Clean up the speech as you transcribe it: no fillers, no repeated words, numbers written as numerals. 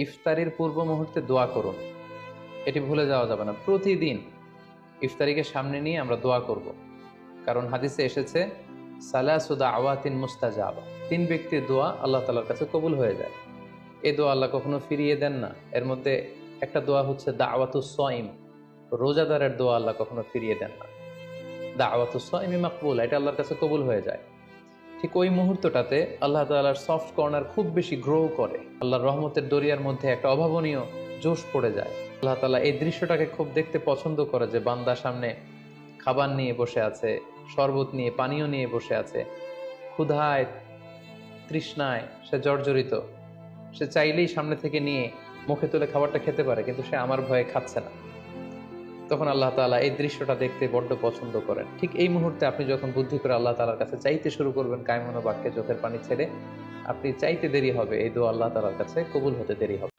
ইফতারির পূর্ব মুহূর্তে দোয়া করুন, এটি ভুলে যাওয়া যাবে না। প্রতিদিন ইফতারিকে সামনে নিয়ে আমরা দোয়া করব, কারণ হাদিসে এসেছে সালাসু দাওয়াতিন মুস্তাজাবা, তিন ব্যক্তির দোয়া আল্লাহ তাআলার কাছে কবুল হয়ে যায়। এই দোয়া আল্লাহ কখনো ফিরিয়ে দেন না। এর মধ্যে একটা দোয়া হচ্ছে দাওয়াতুস সাইম, রোজাদারের দোয়া আল্লাহ কখনো ফিরিয়ে দেন না। দাওয়াতুস সাইমি মাকবুল, এটা আল্লাহর কাছে কবুল হয়ে যায়। ঠিক ওই মুহূর্তটাতে আল্লাহ তাআলার সফট কর্নার খুব বেশি গ্রো করে, আল্লাহর রহমতের দরিয়ার মধ্যে একটা অভাবনীয় জোশ পড়ে যায়। আল্লাহ তাআলা এই দৃশ্যটাকে খুব দেখতে পছন্দ করে যে বান্দা সামনে খাবার নিয়ে বসে আছে, শরবত নিয়ে, পানীয় নিয়ে বসে আছে, ক্ষুধায় তৃষ্ণায় সে জর্জরিত, সে চাইলেই সামনে থেকে নিয়ে মুখে তুলে খাবারটা খেতে পারে, কিন্তু সে আমার ভয়ে খাচ্ছে না। তখন আল্লাহ তাআলা এই দৃশ্যটা দেখতে বড্ড পছন্দ করেন। ঠিক এই মুহূর্তে আপনি যখন বুদ্ধি করে আল্লাহ তাআলার কাছে চাইতে শুরু করবেন, কায়মনো বাক্যে চোখের পানি ছেড়ে, আপনি চাইতে দেরি হবে, এই দোয়া আল্লাহ তাআলার কাছে কবুল হতে দেরি হবে।